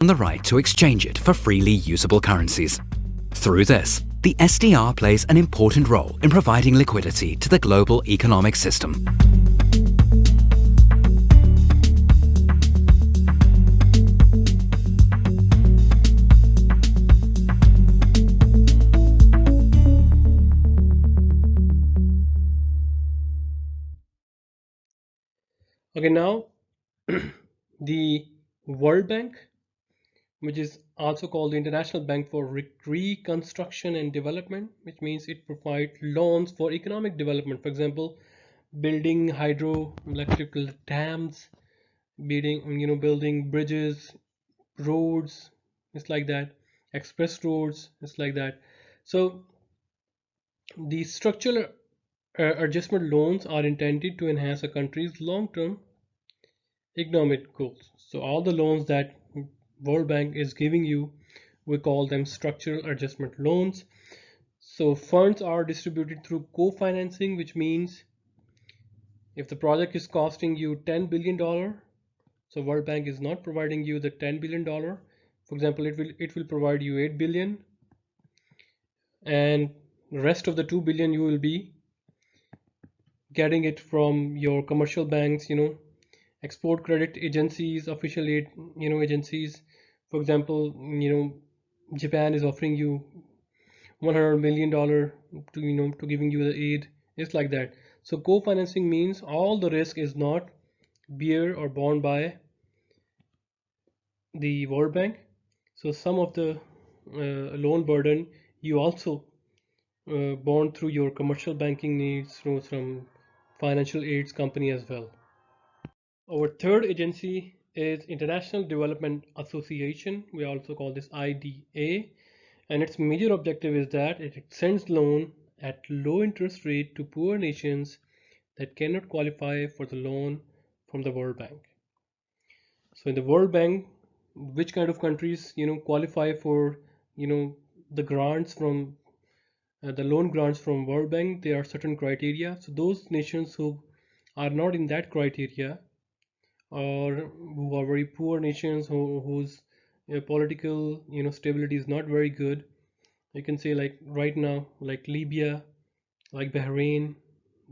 and the right to exchange it for freely usable currencies. Through this, the SDR plays an important role in providing liquidity to the global economic system. Okay, now the World Bank, which is also called the International Bank for Reconstruction and Development, which means it provides loans for economic development. For example, building hydroelectrical dams, building bridges, roads, it's like that. Express roads, it's like that. So the structural adjustment loans are intended to enhance a country's long-term economic goals. So all the loans that World Bank is giving you, we call them structural adjustment loans. So funds are distributed through co-financing, which means if the project is costing you $10 billion, so World Bank is not providing you the $10 billion. For example, it will provide you 8 billion, and the rest of the 2 billion you will be getting it from your commercial banks, export credit agencies, official aid, agencies. For example, Japan is offering you $100 million to giving you the aid. It's like that. So co-financing means all the risk is not bear or borne by the World Bank. So some of the loan burden you also borne through your commercial banking needs through some financial aids company as well. Our third agency is International Development Association. We also call this IDA, and its major objective is that it extends loan at low interest rate to poor nations that cannot qualify for the loan from the World Bank. So in the World Bank, which kind of countries qualify for the grants from the loan grants from World Bank? There are certain criteria. So those nations who are not in that criteria, or who are very poor nations whose political stability is not very good, you can say, like right now, like Libya, like Bahrain,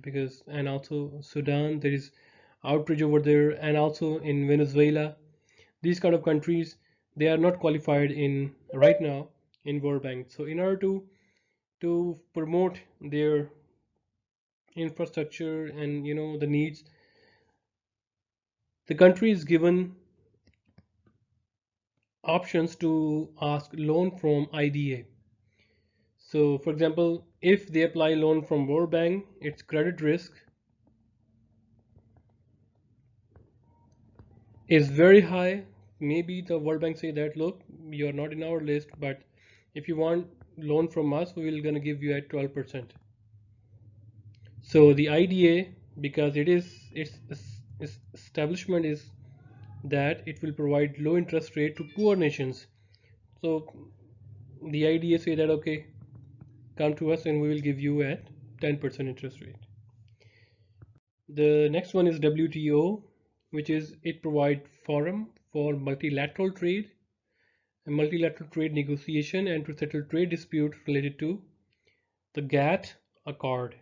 because, and also Sudan, there is outrage over there, and also in Venezuela. These kind of countries, they are not qualified in right now in World Bank. So in order to promote their infrastructure and the needs, the country is given options to ask loan from IDA. So for example, if they apply loan from World Bank, its credit risk is very high. Maybe the World Bank say that, look, you are not in our list, but if you want loan from us, we will gonna give you at 12%. So the IDA, because its establishment is that it will provide low interest rate to poor nations. So the IDA say that, okay, come to us and we will give you at 10% interest rate. The next one is WTO, which is it provide forum for multilateral trade and multilateral trade negotiation and to settle trade dispute related to the GATT Accord,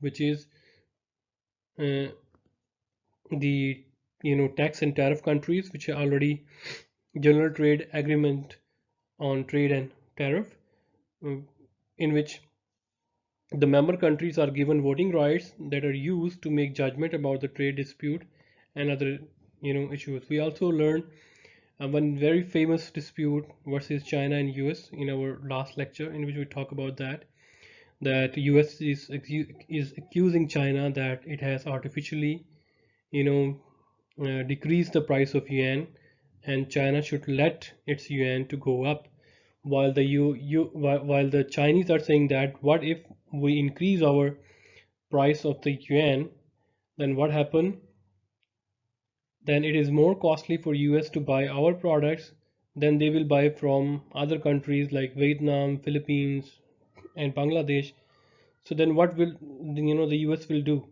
which is uh, the tax and tariff countries which are already general trade agreement on trade and tariff, in which the member countries are given voting rights that are used to make judgment about the trade dispute and other issues. We also learned one very famous dispute versus China and US in our last lecture, in which we talk about that US is accusing China that it has artificially decreased the price of yuan, and China should let its yuan to go up, while while the Chinese are saying that what if we increase our price of the yuan, then what happen? Then it is more costly for US to buy our products than they will buy from other countries like Vietnam, Philippines, and Bangladesh. So then what will the US will do?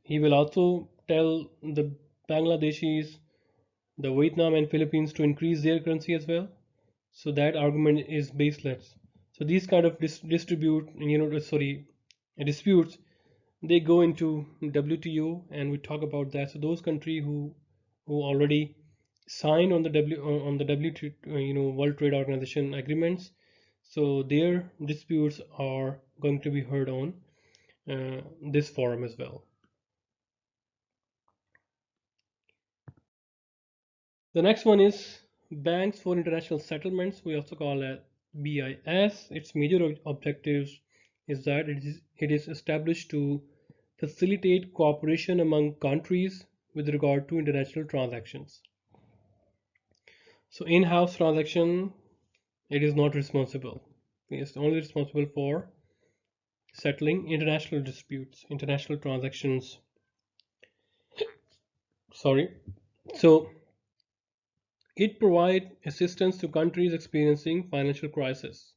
He will also tell the Bangladeshis the Vietnam and Philippines to increase their currency as well. So that argument is baseless. So these kind of disputes, they go into WTO, and we talk about that. So those countries who already signed on the WTO, World Trade Organization agreements, so their disputes are going to be heard on this forum as well. The next one is Banks for International Settlements. We also call it BIS. Its major objectives is that it is established to facilitate cooperation among countries with regard to international transactions. So in-house transaction, it is not responsible. It's only responsible for settling international disputes, international transactions. Sorry. So it provides assistance to countries experiencing financial crisis.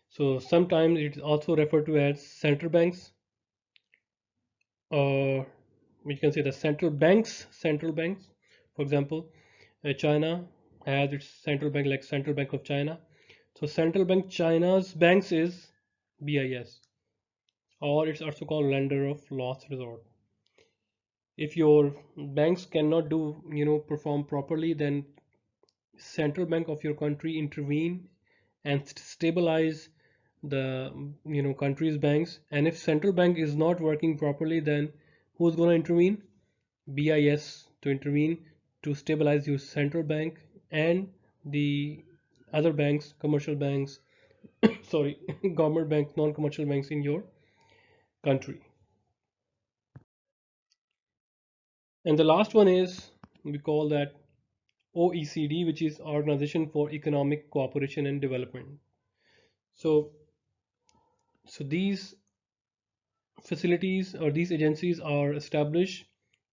So sometimes it is also referred to as central banks, or we can say the central banks. For example, China has its central bank, like Central Bank of China. So Central Bank China's banks is BIS, or it's also called lender of last resort. If your banks cannot perform properly, then central bank of your country intervene and stabilize the country's banks. And if central bank is not working properly, then who's going to intervene? BIS to intervene to stabilize your central bank and the other banks, commercial banks, sorry, government banks, non-commercial banks in your country. And the last one is, we call that OECD, which is Organization for Economic Cooperation and Development. So these facilities or these agencies are established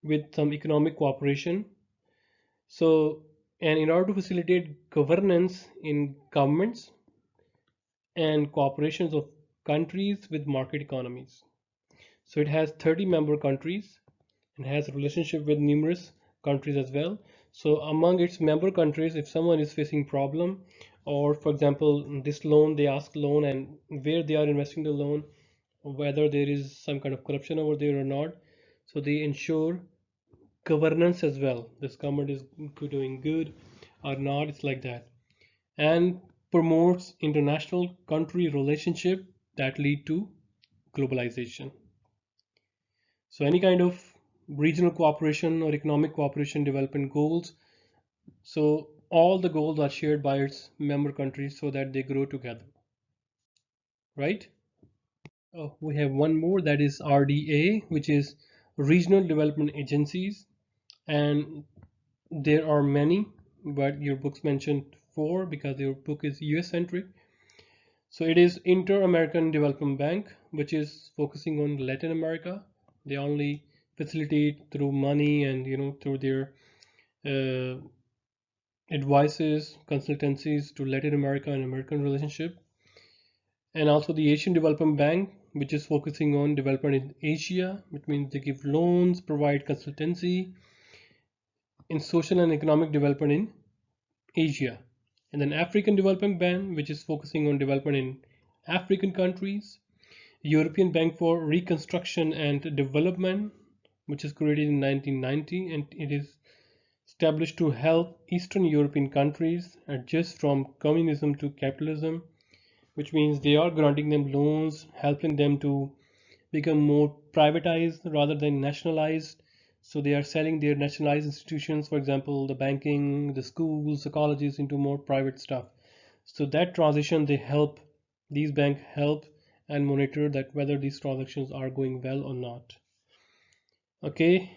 with some economic cooperation. So, and in order to facilitate governance in governments and cooperations of countries with market economies. So it has 30 member countries and has a relationship with numerous countries as well. So among its member countries, if someone is facing problem, or for example, this loan, they ask loan, and where they are investing the loan, whether there is some kind of corruption over there or not. So they ensure governance as well. This government is doing good or not, it's like that. And promotes international country relationship that lead to globalization. So any kind of regional cooperation or economic cooperation development goals, so all the goals are shared by its member countries so that they grow together, right? Oh, we have one more, that is RDA, which is Regional Development Agencies, and there are many, but your books mentioned four because your book is US centric. So it is Inter-American Development Bank, which is focusing on Latin America. They only facilitate through money and through their uh, advices, consultancies to Latin America and American relationship. And also the Asian Development Bank, which is focusing on development in Asia, which means they give loans, provide consultancy in social and economic development in Asia. And then African Development Bank, which is focusing on development in African countries. European Bank for Reconstruction and Development, which is created in 1990, and it is established to help Eastern European countries adjust from communism to capitalism, which means they are granting them loans, helping them to become more privatized rather than nationalized. So they are selling their nationalized institutions, for example, the banking, the schools, the colleges, into more private stuff. So that transition, these banks help and monitor that whether these transactions are going well or not. Okay,